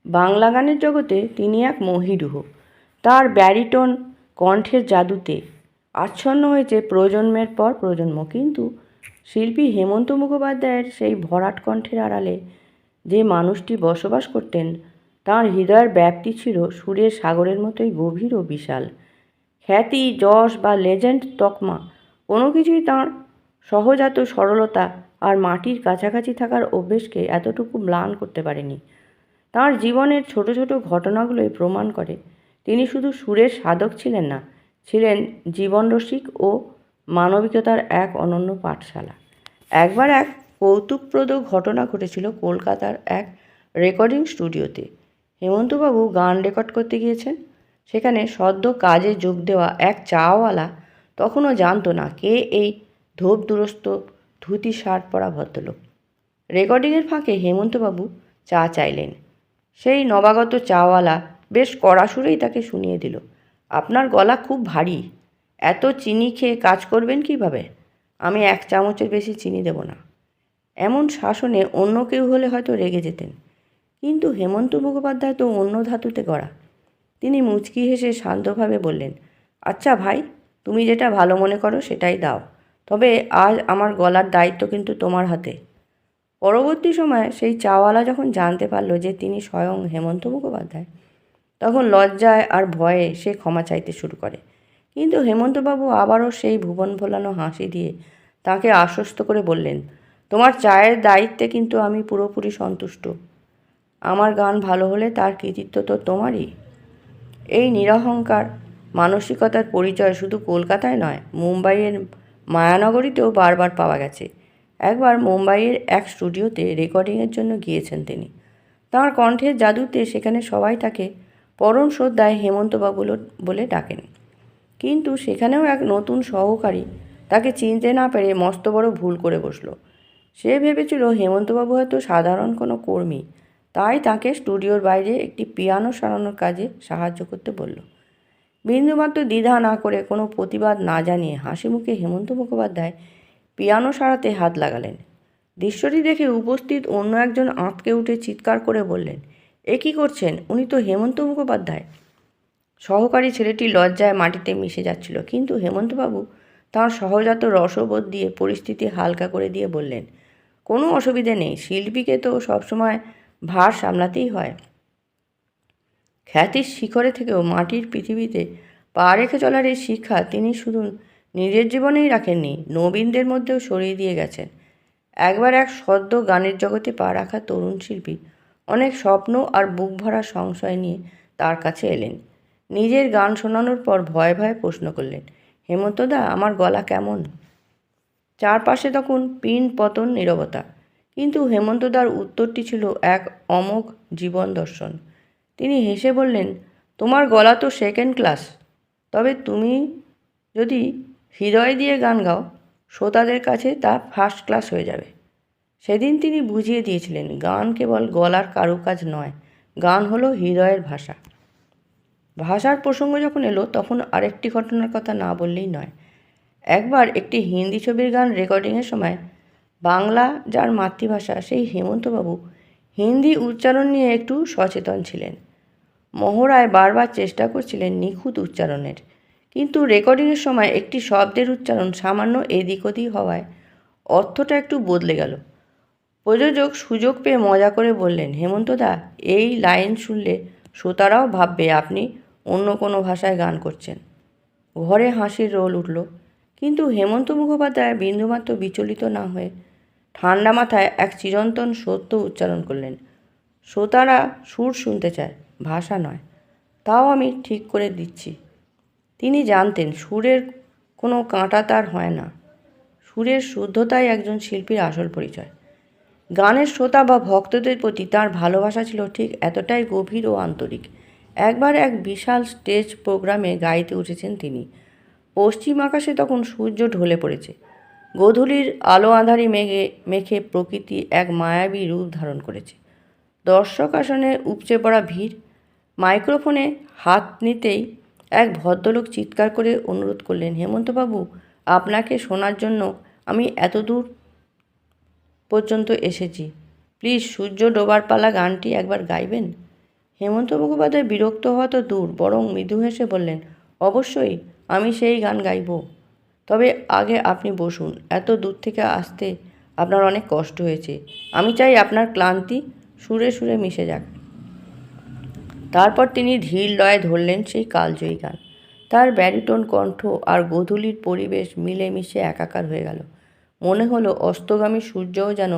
বাংলা গানের জগতে তিনি এক মহীরুহ। তার ব্যারিটোন কণ্ঠের জাদুতে আচ্ছন্ন হয়েছে প্রজন্মের পর প্রজন্ম। কিন্তু শিল্পী হেমন্ত মুখোপাধ্যায়ের সেই ভরাট কণ্ঠের আড়ালে যে মানুষটি বসবাস করতেন, তাঁর হৃদয়ের ব্যাপ্তি ছিল সুরের সাগরের মতোই গভীর ও বিশাল। খ্যাতি, যশ বা লেজেন্ড তকমা কোনো কিছুই তাঁর সহজাত সরলতা আর মাটির কাছাকাছি থাকার অভ্যেসকে এতটুকু ম্লান করতে পারেনি। তাঁর জীবনের ছোট ছোট ঘটনাগুলোই প্রমাণ করে তিনি শুধু সুরের সাধক ছিলেন না, ছিলেন জীবনরসিক ও মানবিকতার এক অনন্য পাঠশালা। একবার এক কৌতুকপ্রদ ঘটনা ঘটেছিল কলকাতার এক রেকর্ডিং স্টুডিওতে। হেমন্তবাবু গান রেকর্ড করতে গিয়েছেন। সেখানে সদ্য কাজে যোগ দেওয়া এক চাওয়ালা তখনও জানতো না কে এই ধোপদুরস্ত ধুতি শার্ট পরা ভদ্রলোক। রেকর্ডিংয়ের ফাঁকে হেমন্তবাবু চা চাইলেন। সেই নবাগত চাওয়ালা বেশ কড়া সুরেই তাকে শুনিয়ে দিল, আপনার গলা খুব ভারী, এত চিনি খেয়ে কাজ করবেন কিভাবে? আমি 1 চামচের বেশি চিনি দেব না। এমন শাসনে অন্য কেউ হলে হয়তো রেগে যেতেন, কিন্তু হেমন্ত মুখোপাধ্যায় তো অন্য ধাতুতে গড়া। তিনি মুচকি হেসে শান্তভাবে বললেন, আচ্ছা ভাই, তুমি যেটা ভালো মনে করো সেটাই দাও, তবে আজ আমার গলার দায়িত্ব কিন্তু তোমার হাতে। পরবর্তী সময়ে সেই চাওয়ালা যখন জানতে পারল যে তিনি স্বয়ং হেমন্ত মুখোপাধ্যায়, তখন লজ্জায় আর ভয়ে সে ক্ষমা চাইতে শুরু করে। কিন্তু হেমন্তবাবু আবারও সেই ভুবন ভোলানো হাসি দিয়ে তাকে আশ্বস্ত করে বললেন, তোমার চায়ের দায়িত্বে কিন্তু আমি পুরোপুরি সন্তুষ্ট। আমার গান ভালো হলে তার কৃতিত্ব তো তোমারই। এই নিরহংকার মানসিকতার পরিচয় শুধু কলকাতায় নয়, মুম্বাইয়ের মায়ানগরীতেও বারবার পাওয়া গেছে। একবার মুম্বাইয়ের এক স্টুডিওতে রেকর্ডিংয়ের জন্য গিয়েছেন তিনি। তাঁর কণ্ঠের জাদুতে সেখানে সবাই তাকে পরম শ্রদ্ধায় হেমন্তবাবু বলে ডাকেন। কিন্তু সেখানেও এক নতুন সহকারী তাকে চিনতে না পেরে মস্ত বড় ভুল করে বসল। সে ভেবেছিল হেমন্তবাবু হয়তো সাধারণ কোনো কর্মী, তাই তাকে স্টুডিওর বাইরে একটি পিয়ানো সারানোর কাজে সাহায্য করতে বলল। বিন্দুমাত্র দ্বিধা না করে, কোনো প্রতিবাদ না জানিয়ে হাসি মুখে হেমন্ত মুখোপাধ্যায় পিয়ানো সারাতে হাত লাগালেন। দৃশ্যটি দেখে উপস্থিত অন্য একজন আঁতকে উঠে চিৎকার করে বললেন, এ কী করছেন? উনি তো হেমন্ত মুখোপাধ্যায়। সহকারী ছেলেটি লজ্জায় মাটিতে মিশে যাচ্ছিল, কিন্তু হেমন্তবাবু তাঁর সহজাত রসবোধ দিয়ে পরিস্থিতি হালকা করে দিয়ে বললেন, কোনো অসুবিধে নেই, শিল্পীকে তো সবসময় ভার সামলাতেই হয়। খ্যাতির শিখরে থেকেও মাটির পৃথিবীতে পা রেখে চলার এই শিক্ষা তিনি শুধু নিজের জীবনেই রাখেননি, নবীনদের মধ্যেও সরিয়ে দিয়ে গেছেন। একবার এক সদ্য গানের জগতে পা রাখা তরুণ শিল্পী অনেক স্বপ্ন আর বুক ভরা সংশয় নিয়ে তার কাছে এলেন। নিজের গান শোনানোর পর ভয়ে ভয়ে প্রশ্ন করলেন, হেমন্তদা, আমার গলা কেমন? চারপাশে তখন পিন পতন নীরবতা, কিন্তু হেমন্তদার উত্তরটি ছিল এক অমোঘ জীবন দর্শন। তিনি হেসে বললেন, তোমার গলা তো সেকেন্ড ক্লাস, তবে তুমি যদি হৃদয় দিয়ে গান গাও, শ্রোতাদের কাছে তা ফার্স্ট ক্লাস হয়ে যাবে। সেদিন তিনি বুঝিয়ে দিয়েছিলেন, গান কেবল গলার কারুকাজ নয়, গান হলো হৃদয়ের ভাষা। ভাষার প্রসঙ্গ যখন এলো, তখন আরেকটি ঘটনার কথা না বললেই নয়। একবার একটি হিন্দি ছবির গান রেকর্ডিংয়ের সময় বাংলা, যার মাতৃভাষা, সেই হেমন্তবাবু হিন্দি উচ্চারণ নিয়ে একটু সচেতন ছিলেন। মহড়ায় বারবার চেষ্টা করছিলেন নিখুঁত উচ্চারণের, কিন্তু রেকর্ডিংয়ের সময় একটি শব্দের উচ্চারণ সামান্য এদিক ওদিক হওয়ায় অর্থটা একটু বদলে গেল। প্রযোজক সুযোগ পেয়ে মজা করে বললেন, হেমন্তদা, এই লাইন শুনলে শ্রোতারাও ভাববে আপনি অন্য কোনো ভাষায় গান করছেন। ঘরে হাসির রোল উঠল, কিন্তু হেমন্ত মুখোপাধ্যায় বিন্দুমাত্র বিচলিত না হয়ে ঠান্ডা মাথায় এক চিরন্তন সত্য উচ্চারণ করলেন, শ্রোতারা সুর শুনতে চায়, ভাষা নয়, তাও আমি ঠিক করে দিচ্ছি। তিনি জানতেন সুরের কোনো কাঁটা তার হয় না, সুরের শুদ্ধতাই একজন শিল্পীর আসল পরিচয়। গানের শ্রোতা বা ভক্তদের প্রতি তার ভালোবাসা ছিল ঠিক এতটাই গভীর ও আন্তরিক। একবার এক বিশাল স্টেজ প্রোগ্রামে গাইতে উঠেছেন তিনি। পশ্চিম আকাশে তখন সূর্য ঢলে পড়েছে। গোধূলির আলো আঁধারি মেখে প্রকৃতি এক মায়াবী রূপ ধারণ করেছে। দর্শক আসনে উপচে পড়া ভিড়। মাইক্রোফোনে হাত নিতেই এক ভদ্রলোক চিৎকার করে অনুরোধ করলেন, হেমন্তবাবু, আপনাকে শোনার জন্য আমি এত দূর পর্যন্ত এসেছি, প্লিজ সূর্য ডোবার পালা গানটি একবার গাইবেন। হেমন্ত মুখোপাধ্যায় বিরক্ত হওয়া তো দূর, বরং মৃদু হেসে বললেন, অবশ্যই আমি সেই গান গাইব। তবে আগে আপনি বসুন, এত দূর থেকে আসতে আপনার অনেক কষ্ট হয়েছে। আমি চাই আপনার ক্লান্তি সুরে সুরে মিশে যাক। তারপর তিনি ধীর লয়ে ধরলেন সেই কালজয়ী গান। তার ব্যারিটোন কণ্ঠ আর গোধূলির পরিবেশ মিলেমিশে একাকার হয়ে গেল। মনে হলো অস্তগামী সূর্যও যেন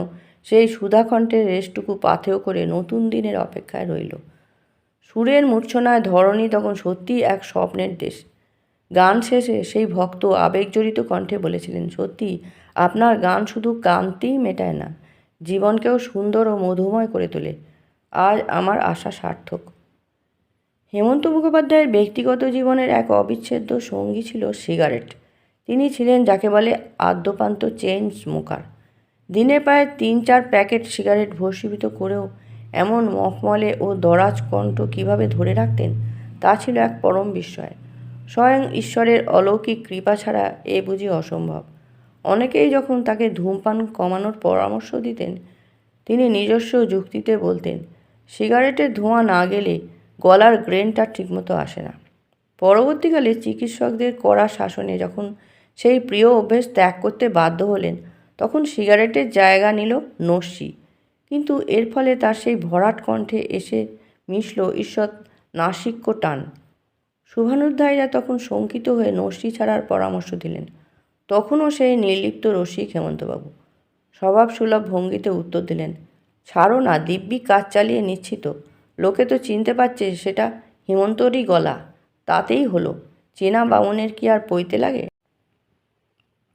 সেই সুধাকণ্ঠের রেশটুকু পাথেয় করে নতুন দিনের অপেক্ষায় রইল। সুরের মূর্ছনায় ধরণী তখন সত্যিই এক স্বপ্নের দেশ। গান শেষে সেই ভক্ত আবেগজড়িত কণ্ঠে বলেছিলেন, সত্যি আপনার গান শুধু কান্তিই মেটায় না, জীবনকেও সুন্দর ও মধুময় করে তোলে। আজ আমার আশা সার্থক। হেমন্ত মুখোপাধ্যায়ের ব্যক্তিগত জীবনের এক অবিচ্ছেদ্য সঙ্গী ছিল সিগারেট। তিনি ছিলেন যাকে বলে আদ্যপান্ত চেইন স্মোকার। দিনে প্রায় 3-4 প্যাকেট সিগারেট ভস্মীভূত করেও এমন মখমলে ও দরাজ কণ্ঠ কীভাবে ধরে রাখতেন তা ছিল এক পরম বিস্ময়। স্বয়ং ঈশ্বরের অলৌকিক কৃপা ছাড়া এ বুঝি অসম্ভব। অনেকেই যখন তাকে ধূমপান কমানোর পরামর্শ দিতেন, তিনি নিজস্ব যুক্তিতে বলতেন, সিগারেটের ধোঁয়া না গেলে গলার গ্রেনটা ঠিকমতো আসে না। পরবর্তীকালে চিকিৎসকদের কড়া শাসনে যখন সেই প্রিয় অভ্যেস ত্যাগ করতে বাধ্য হলেন, তখন সিগারেটের জায়গা নিল নস্যি। কিন্তু এর ফলে তার সেই ভরাট কণ্ঠে এসে মিশল ঈষৎ নাসিক্য টান। শুভানুধ্যায়ীরা তখন শঙ্কিত হয়ে নস্যি ছাড়ার পরামর্শ দিলেন। তখনও সেই নির্লিপ্ত রসিক হেমন্তবাবু স্বভাবসুলভ ভঙ্গিতে উত্তর দিলেন, ছাড়ো না, দিব্যি কাজ চালিয়ে নিচ্ছি তো। লোকে তো চিনতে পারছে সেটা হেমন্তরই গলা, তাতেই হলো। চেনা বামুনের কি আর পইতে লাগে?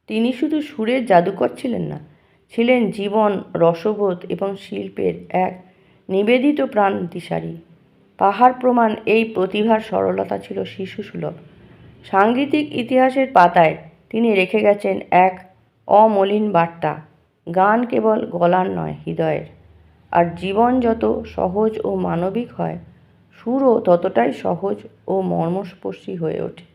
তিনি শুধু সুরের জাদুকর ছিলেন না, ছিলেন জীবন, রসবোধ এবং শিল্পের এক নিবেদিত প্রাণ দিশারি। পাহাড় প্রমাণ এই প্রতিভার সরলতা ছিল শিশুসুলভ। সাংগীতিক ইতিহাসের পাতায় তিনি রেখে গেছেন এক অমলিন বার্তা, গান কেবল গলার নয়, হৃদয়ের। আর জীবন যত সহজ ও মানবিক হয়, সুরও ততটাই সহজ ও মর্মস্পর্শী হয়ে ওঠে।